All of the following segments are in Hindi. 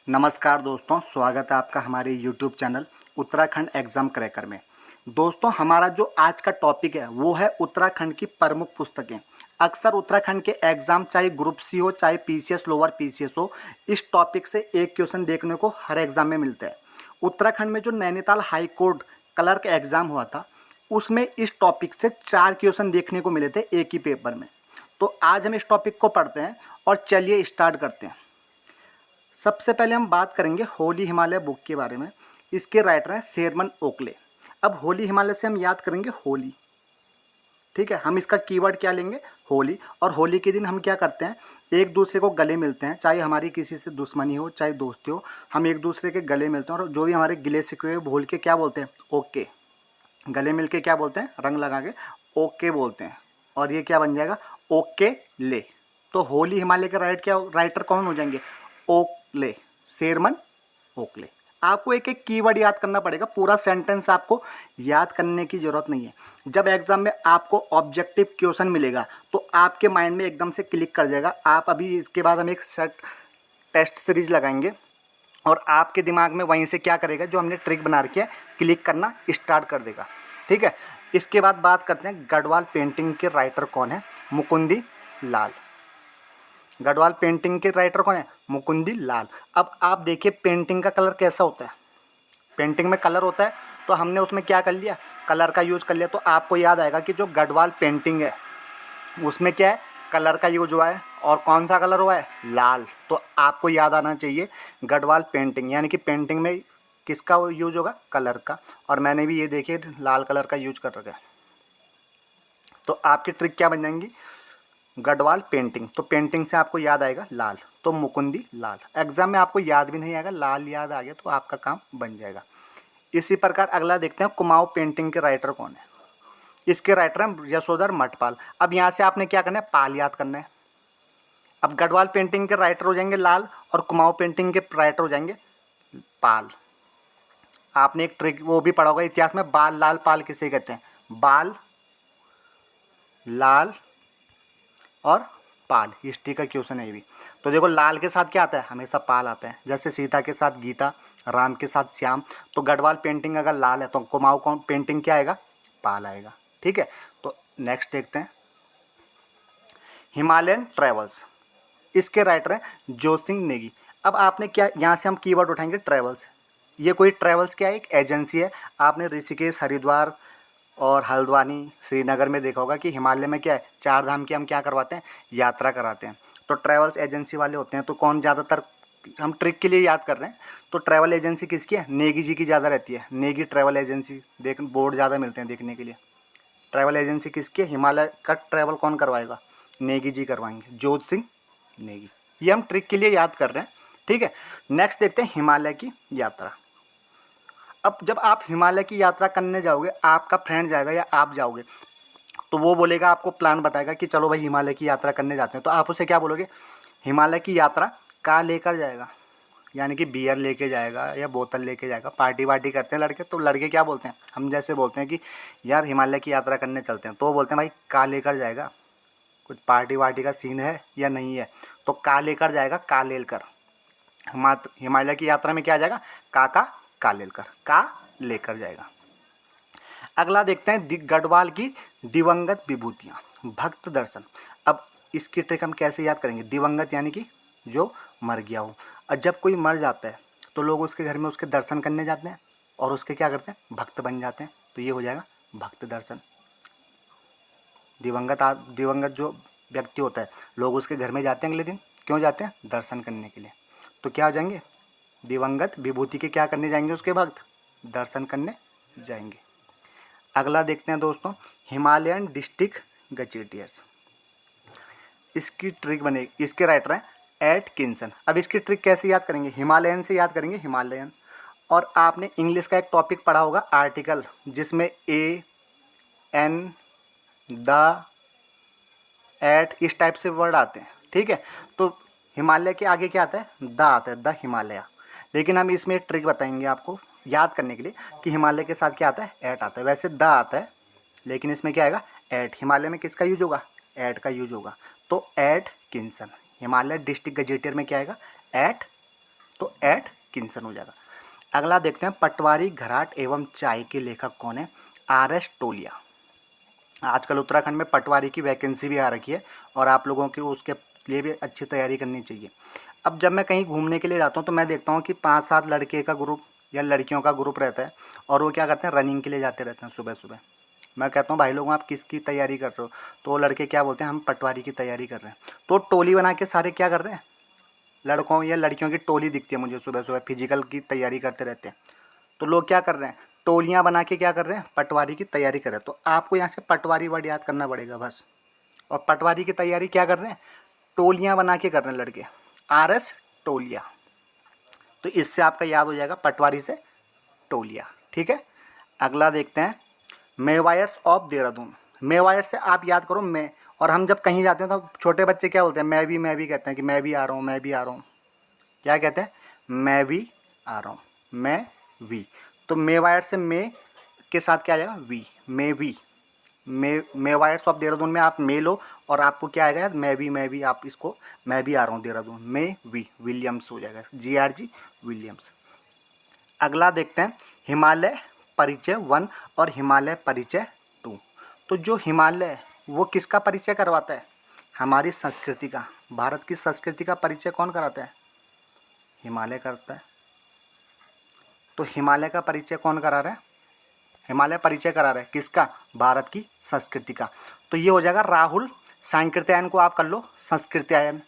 नमस्कार दोस्तों, स्वागत है आपका हमारे YouTube channel Uttarakhand exam cracker में। दोस्तों, हमारा जो आज का टॉपिक है वो है उत्तराखंड की प्रमुख पुस्तकें। अक्सर उत्तराखंड के एग्ज़ाम चाहे ग्रुप सी हो चाहे पीसीएस लोअर पीसीएस हो, इस टॉपिक से एक क्वेश्चन देखने को हर एग्ज़ाम में मिलता है। उत्तराखंड में जो Nainital high court clerk exam हुआ था उसमें इस टॉपिक से 4 क्वेश्चन देखने को मिले थे एक ही पेपर में। तो आज हम इस टॉपिक को पढ़ते हैं और चलिए स्टार्ट करते हैं। सबसे पहले हम बात करेंगे होली हिमालय बुक के बारे में। इसके राइटर हैं शेरमन ओकले। अब होली हिमालय से हम याद करेंगे होली, ठीक है। हम इसका कीवर्ड क्या लेंगे, होली। और होली के दिन हम क्या करते हैं, एक दूसरे को गले मिलते हैं, चाहे हमारी किसी से दुश्मनी हो चाहे दोस्ती हो, हम एक दूसरे के गले मिलते हैं और जो भी हमारे गिले शिकवे भूल के क्या बोलते हैं, ओके। गले मिल के क्या बोलते हैं, रंग लगा के ओके बोलते हैं। और ये क्या बन जाएगा, ओके ले। तो होली हिमालय के राइटर कौन हो जाएंगे, ओकले, शेरमन ओकले। आपको एक एक कीवर्ड याद करना पड़ेगा, पूरा सेंटेंस आपको याद करने की ज़रूरत नहीं है। जब एग्जाम में आपको ऑब्जेक्टिव क्वेश्चन मिलेगा तो आपके माइंड में एकदम से क्लिक कर जाएगा। आप अभी इसके बाद हम एक सेट टेस्ट सीरीज लगाएंगे और आपके दिमाग में वहीं से क्या करेगा, जो हमने ट्रिक बना रखी है, क्लिक करना स्टार्ट कर देगा, ठीक है। इसके बाद बात करते हैं गढ़वाल पेंटिंग के राइटर कौन है, मुकुंदी लाल। गढ़वाल पेंटिंग के राइटर कौन है, मुकुंदी लाल। अब आप देखिए पेंटिंग का कलर कैसा होता है, पेंटिंग में कलर होता है तो हमने उसमें क्या कर लिया, कलर का यूज़ कर लिया। तो आपको याद आएगा कि जो गढ़वाल पेंटिंग है उसमें क्या है, कलर का यूज हुआ है। और कौन सा कलर हुआ है, लाल। तो आपको याद आना चाहिए गढ़वाल पेंटिंग, यानी कि पेंटिंग में किसका यूज होगा, कलर का। और मैंने भी ये देखिए लाल कलर का यूज कर रखा है। तो आपकी ट्रिक क्या बन जाएंगी, गढ़वाल पेंटिंग। तो पेंटिंग से आपको याद आएगा लाल, तो मुकुंदी लाल। एग्जाम में आपको याद भी नहीं आएगा, लाल याद आ गया तो आपका काम बन जाएगा। इसी प्रकार अगला देखते हैं कुमाऊं पेंटिंग के राइटर कौन है। इसके राइटर हैं यशोधर मठपाल। अब यहाँ से आपने क्या करना है, पाल याद करना है। अब गढ़वाल पेंटिंग के राइटर हो जाएंगे लाल और कुमाऊं पेंटिंग के राइटर हो जाएंगे पाल। आपने एक ट्रिक वो भी पढ़ा होगा इतिहास में, बाल लाल पाल किसे कहते हैं, बाल लाल और पाल, हिस्ट्री का क्वेश्चन है ये भी। तो देखो लाल के साथ क्या आता है, हमेशा पाल आता है। जैसे सीता के साथ गीता, राम के साथ श्याम। तो गढ़वाल पेंटिंग अगर लाल है तो कुमाऊं कौन पेंटिंग क्या आएगा, पाल आएगा, ठीक है। तो नेक्स्ट देखते हैं हिमालयन ट्रेवल्स। इसके राइटर हैं जोत सिंह नेगी। अब आपने क्या, यहाँ से हम कीवर्ड उठाएंगे ट्रेवल्स। ये कोई ट्रेवल्स क्या है, एक एजेंसी है। आपने ऋषिकेश, हरिद्वार और हल्द्वानी, श्रीनगर में देखा होगा कि हिमालय में क्या है, 4 धाम की हम क्या करवाते हैं, यात्रा कराते हैं। तो ट्रैवल्स एजेंसी वाले होते हैं। तो कौन ज़्यादातर, हम ट्रिक के लिए याद कर रहे हैं, तो ट्रैवल एजेंसी किसकी है, नेगी जी की ज़्यादा रहती है। नेगी ट्रैवल एजेंसी, देख बोर्ड ज़्यादा मिलते हैं देखने के लिए। ट्रैवल एजेंसी किसकी है, हिमालय का ट्रैवल कौन करवाएगा, नेगी जी करवाएंगे, जोत सिंह नेगी। ये हम ट्रिक के लिए याद कर रहे हैं, ठीक है। नेक्स्ट देखते हैं हिमालय की यात्रा। अब जब आप हिमालय की यात्रा करने जाओगे, आपका फ्रेंड जाएगा या आप जाओगे, तो वो बोलेगा, आपको प्लान बताएगा कि चलो भाई हिमालय की यात्रा करने जाते हैं। तो आप उसे क्या बोलोगे, हिमालय की यात्रा का लेकर जाएगा, यानी कि बियर लेके जाएगा या बोतल लेके जाएगा। पार्टी वार्टी करते हैं लड़के, तो लड़के क्या बोलते हैं, हम जैसे बोलते हैं कि यार हिमालय की यात्रा करने चलते हैं, तो वो बोलते हैं भाई का लेकर जाएगा, कुछ पार्टी वार्टी का सीन है या नहीं है। तो का लेकर जाएगा, का लेकर। हिमालय की यात्रा में क्या आ जाएगा, का लेकर, का लेकर जाएगा। अगला देखते हैं गढ़वाल की दिवंगत विभूतियाँ, भक्त दर्शन। अब इसकी ट्रिक हम कैसे याद करेंगे, दिवंगत यानी कि जो मर गया हो। और जब कोई मर जाता है तो लोग उसके घर में उसके दर्शन करने जाते हैं और उसके क्या करते हैं, भक्त बन जाते हैं। तो ये हो जाएगा भक्त दर्शन। दिवंगत जो व्यक्ति होता है, लोग उसके घर में जाते हैं अगले दिन, क्यों जाते हैं, दर्शन करने के लिए। तो क्या हो जाएंगे, दिवंगत विभूति के क्या करने जाएंगे, उसके भक्त दर्शन करने जाएंगे। अगला देखते हैं दोस्तों हिमालयन डिस्ट्रिक्ट गजेटियर्स। इसकी ट्रिक बनेगी, इसके राइटर हैं एटकिंसन। अब इसकी ट्रिक कैसे याद करेंगे, हिमालयन से याद करेंगे, हिमालयन। और आपने इंग्लिश का एक टॉपिक पढ़ा होगा आर्टिकल, जिसमें ए, एन, द, एट, इस टाइप से वर्ड आते हैं, ठीक है। तो हिमालय के आगे क्या आता है, द आता है, द हिमालय। लेकिन हम इसमें एक ट्रिक बताएंगे आपको याद करने के लिए कि हिमालय के साथ क्या आता है, एट आता है। वैसे द आता है लेकिन इसमें क्या आएगा, एट। हिमालय में किसका यूज होगा, एट का यूज होगा। तो एट किंसन, हिमालय डिस्ट्रिक्ट गजेटियर में क्या आएगा, एट तो एटकिंसन हो जाएगा। अगला देखते हैं, पटवारी, घराट एवं चाय के लेखक कौन है? आर.एस. टोलिया। आजकल उत्तराखंड में पटवारी की वैकेंसी भी आ रखी है और आप लोगों की उसके लिए भी अच्छी तैयारी करनी चाहिए। अब जब मैं कहीं घूमने के लिए जाता हूँ तो मैं देखता हूँ कि 5-7 लड़के का ग्रुप या लड़कियों का ग्रुप रहता है और वो क्या करते हैं, रनिंग के लिए जाते रहते हैं सुबह सुबह। मैं कहता हूँ भाई लोगों आप किसकी तैयारी कर रहे हो? तो वो लड़के क्या बोलते हैं, हम पटवारी की तैयारी कर रहे हैं। तो टोली बना के सारे क्या कर रहे हैं, लड़कों या लड़कियों की टोली दिखती है मुझे सुबह सुबह, फिजिकल की तैयारी करते रहते हैं। तो लोग क्या कर रहे हैं, टोलियाँ बना के क्या कर रहे हैं, पटवारी की तैयारी कर रहे हैं। तो आपको यहाँ से पटवारी वर्ड याद करना पड़ेगा बस। और पटवारी की तैयारी क्या कर रहे हैं, टोलियाँ बना के कर रहे हैं लड़के, आर.एस. टोलिया। तो इससे आपका याद हो जाएगा पटवारी से टोलिया। ठीक है, अगला देखते हैं, मेवायर्स ऑफ देहरादून। मेवायर से आप याद करो मैं, और हम जब कहीं जाते हैं तो छोटे बच्चे क्या बोलते हैं, मैं भी कहते हैं कि मैं भी आ रहा हूँ, मैं भी आ रहा हूँ। क्या कहते हैं, मैं भी आ रहा हूँ, मैं भी। तो मेवायर से मे के साथ क्या आ जाएगा, वी, मे भी। मेवायर्स ऑफ देहरादून में आप मे लो और आपको क्या आएगा, मैं भी, आप इसको मैं भी आ रहा हूँ देहरादून, मे वी, विलियम्स हो जाएगा, GRG विलियम्स। अगला देखते हैं, हिमालय परिचय 1 और हिमालय परिचय 2। तो जो हिमालय वो किसका परिचय करवाता है, हमारी संस्कृति का, भारत की संस्कृति का परिचय कौन कराता है, हिमालय करता है। तो हिमालय का परिचय कौन करा रहा है, हिमालय परिचय करा रहा है किसका, भारत की संस्कृति का। तो ये हो जाएगा राहुल सांकृत्यायन, को आप कर लो संस्कृत्यायन,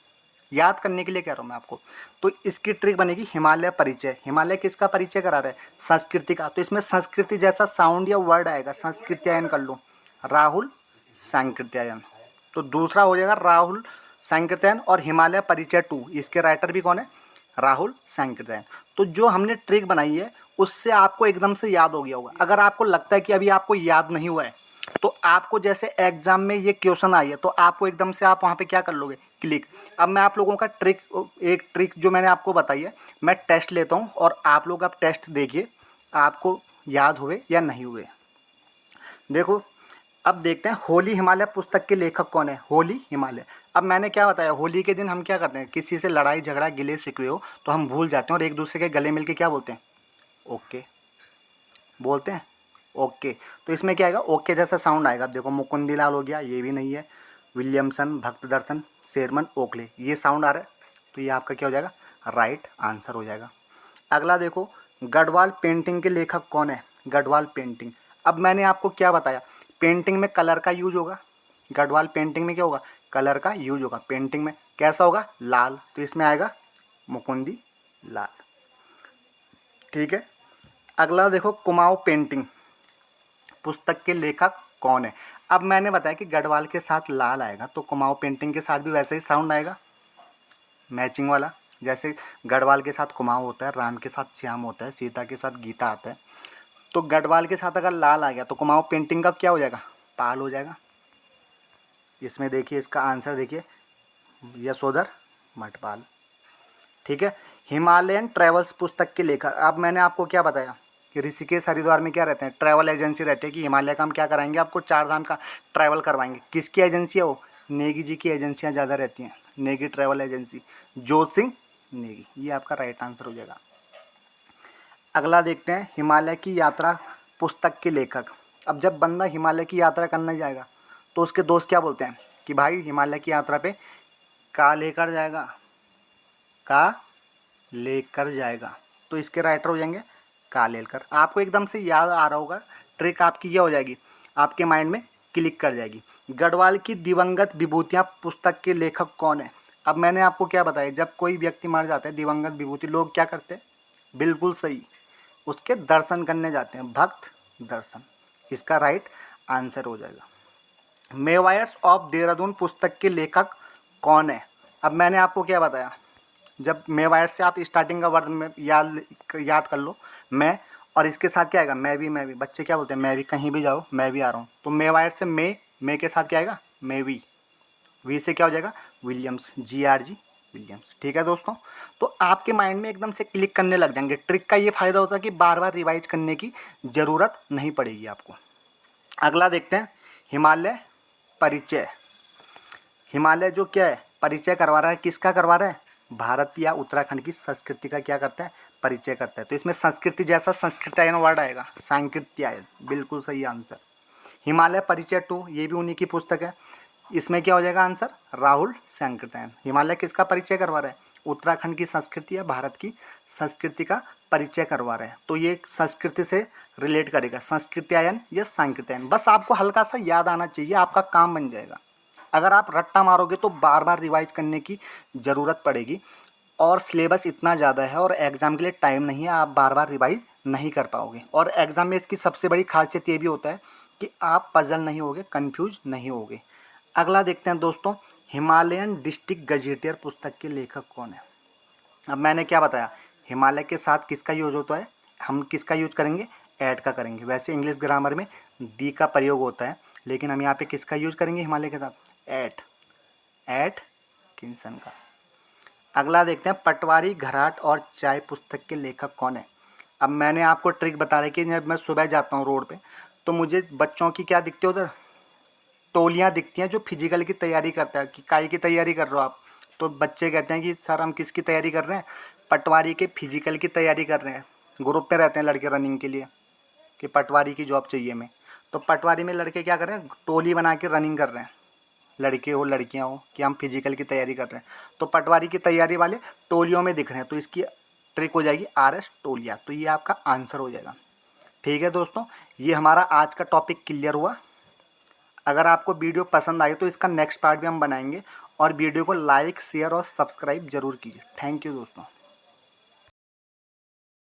याद करने के लिए कह रहा हूँ मैं आपको। तो इसकी ट्रिक बनेगी हिमालय परिचय, हिमालय किसका परिचय करा रहा है, संस्कृति का। तो इसमें संस्कृति जैसा साउंड या वर्ड आएगा, संस्कृत्यायन कर लो, राहुल सांकृत्यायन। तो दूसरा हो जाएगा राहुल सांकृत्यायन और हिमालय परिचय 2, इसके राइटर भी कौन है, राहुल सांकृत्यायन। तो जो हमने ट्रिक बनाई है उससे आपको एकदम से याद हो गया होगा। अगर आपको लगता है कि अभी आपको याद नहीं हुआ है तो आपको जैसे एग्जाम में ये क्वेश्चन आई है तो आपको एकदम से आप वहाँ पे क्या कर लोगे, क्लिक। अब मैं आप लोगों का एक ट्रिक जो मैंने आपको बताई है, मैं टेस्ट लेता हूँ और आप लोग अब टेस्ट देखिए आपको याद हुए या नहीं हुए। देखो अब देखते हैं, होली हिमालय पुस्तक के लेखक कौन है, होली हिमालय। अब मैंने क्या बताया, होली के दिन हम क्या करते हैं, किसी से लड़ाई झगड़ा गिले शिकवे हो तो हम भूल जाते हैं और एक दूसरे के गले मिल के क्या बोलते हैं, ओके बोलते हैं, ओके। तो इसमें क्या आएगा, ओके जैसा साउंड आएगा। अब देखो मुकुंदीलाल हो गया, ये भी नहीं है, विलियमसन, भक्त दर्शन, शेरमन, ओकले, ये साउंड आ रहा है। तो ये आपका क्या हो जाएगा, राइट आंसर हो जाएगा। अगला देखो, गढ़वाल पेंटिंग के लेखक कौन है, गढ़वाल पेंटिंग। अब मैंने आपको क्या बताया, पेंटिंग में कलर का यूज होगा, गढ़वाल पेंटिंग में क्या होगा, कलर का यूज होगा। पेंटिंग में कैसा होगा, लाल, तो इसमें आएगा मुकुंदी लाल। ठीक है, अगला देखो, कुमाऊं पेंटिंग पुस्तक के लेखक कौन है। अब मैंने बताया कि गढ़वाल के साथ लाल आएगा तो कुमाऊं पेंटिंग के साथ भी वैसे ही साउंड आएगा, मैचिंग वाला। जैसे गढ़वाल के साथ कुमाऊं होता है, राम के साथ श्याम होता है, सीता के साथ गीता आता है। तो गढ़वाल के साथ अगर लाल आ गया तो कुमाऊं पेंटिंग का क्या हो जाएगा, पाल हो जाएगा। इसमें देखिए इसका आंसर देखिए, यशोधर मठपाल। ठीक है, हिमालयन ट्रैवल्स पुस्तक के लेखक। अब मैंने आपको क्या बताया कि ऋषिकेश हरिद्वार में क्या रहते हैं, ट्रैवल एजेंसी रहती है कि हिमालय का हम क्या कराएंगे, आपको 4 धाम का ट्रैवल करवाएंगे। किसकी एजेंसी है वो, नेगी जी की एजेंसियाँ ज़्यादा रहती हैं, नेगी ट्रैवल एजेंसी, जोत सिंह नेगी। ये आपका राइट आंसर हो जाएगा। अगला देखते हैं, हिमालय की यात्रा पुस्तक के लेखक। अब जब बंदा हिमालय की यात्रा करने जाएगा तो उसके दोस्त क्या बोलते हैं कि भाई हिमालय की यात्रा पे का लेकर जाएगा, का लेकर जाएगा। तो इसके राइटर हो जाएंगे कालेलकर। आपको एकदम से याद आ रहा होगा, ट्रिक आपकी ये हो जाएगी, आपके माइंड में क्लिक कर जाएगी। गढ़वाल की दिवंगत विभूतियाँ पुस्तक के लेखक कौन है। अब मैंने आपको क्या बताया, जब कोई व्यक्ति मर जाता है दिवंगत विभूति, लोग क्या करते हैं, बिल्कुल सही, उसके दर्शन करने जाते हैं, भक्त दर्शन। इसका राइट आंसर हो जाएगा। मेवायर्स ऑफ देहरादून पुस्तक के लेखक कौन है। अब मैंने आपको क्या बताया, जब मेवायर से आप स्टार्टिंग का वर्ड में याद कर लो, मैं, और इसके साथ क्या आएगा, मैं भी। बच्चे क्या बोलते हैं, मैं भी, कहीं भी जाओ मैं भी आ रहा हूँ। तो मेवायर से मे के साथ क्या आएगा, मे वी से क्या हो जाएगा, विलियम्स, GRG विलियम्स। ठीक है दोस्तों, तो आपके माइंड में एकदम से क्लिक करने लग जाएंगे। ट्रिक का ये फ़ायदा होता है कि बार बार रिवाइज करने की ज़रूरत नहीं पड़ेगी आपको। अगला देखते हैं, हिमालय परिचय। हिमालय जो क्या है, परिचय करवा रहा है, किसका करवा रहा है, भारत या उत्तराखंड की संस्कृति का क्या करता है, परिचय करता है। तो इसमें संस्कृति जैसा संस्कृत्यायन वर्ड आएगा, सांकृत्यायन, बिल्कुल सही आंसर। हिमालय परिचय 2 ये भी उन्हीं की पुस्तक है। इसमें क्या हो जाएगा आंसर, राहुल सांकृत्यायन। हिमालय किसका परिचय करवा रहा है, उत्तराखंड की संस्कृति या भारत की संस्कृति का परिचय करवा रहे हैं। तो ये संस्कृति से रिलेट करेगा, संस्कृत्यायन या सांकृत्यायन। बस आपको हल्का सा याद आना चाहिए, आपका काम बन जाएगा। अगर आप रट्टा मारोगे तो बार बार रिवाइज करने की ज़रूरत पड़ेगी, और सिलेबस इतना ज़्यादा है और एग्ज़ाम के लिए टाइम नहीं है, आप बार बार रिवाइज नहीं कर पाओगे। और एग्ज़ाम में इसकी सबसे बड़ी खासियत ये भी होता है कि आप पजल नहीं होगे, कन्फ्यूज नहीं होगे। अगला देखते हैं दोस्तों, हिमालयन डिस्ट्रिक्ट गजेटियर पुस्तक के लेखक कौन है। अब मैंने क्या बताया, हिमालय के साथ किसका यूज होता है, हम किसका यूज करेंगे, ऐट का करेंगे। वैसे इंग्लिश ग्रामर में दी का प्रयोग होता है, लेकिन हम यहाँ पे किसका यूज करेंगे हिमालय के साथ, एट किंसन का। अगला देखते हैं, पटवारी घराट और चाय पुस्तक के लेखक कौन है। अब मैंने आपको ट्रिक बता रही कि जब मैं सुबह जाता हूँ रोड पे, तो मुझे बच्चों की क्या दिखती है उधर, टोलियाँ दिखती हैं जो फिजिकल की तैयारी करता है। कि काहे की तैयारी कर रहे हो आप, तो बच्चे कहते हैं कि सर हम किसकी तैयारी कर रहे हैं, पटवारी के फिजिकल की तैयारी कर रहे हैं। ग्रुप पे रहते हैं लड़के रनिंग के लिए कि पटवारी की जॉब चाहिए हमें। तो पटवारी में लड़के क्या कर रहे हैं, टोली बना के रनिंग कर रहे हैं, लड़के हो लड़कियां हो, कि हम फिजिकल की तैयारी कर रहे हैं। तो पटवारी की तैयारी वाले टोलियों में दिख रहे हैं, तो इसकी ट्रिक हो जाएगी RS टोलिया। तो ये आपका आंसर हो जाएगा। ठीक है दोस्तों, ये हमारा आज का टॉपिक क्लियर हुआ। अगर आपको वीडियो पसंद आई तो इसका नेक्स्ट पार्ट भी हम बनाएंगे, और वीडियो को लाइक शेयर और सब्सक्राइब जरूर कीजिए। थैंक यू दोस्तों।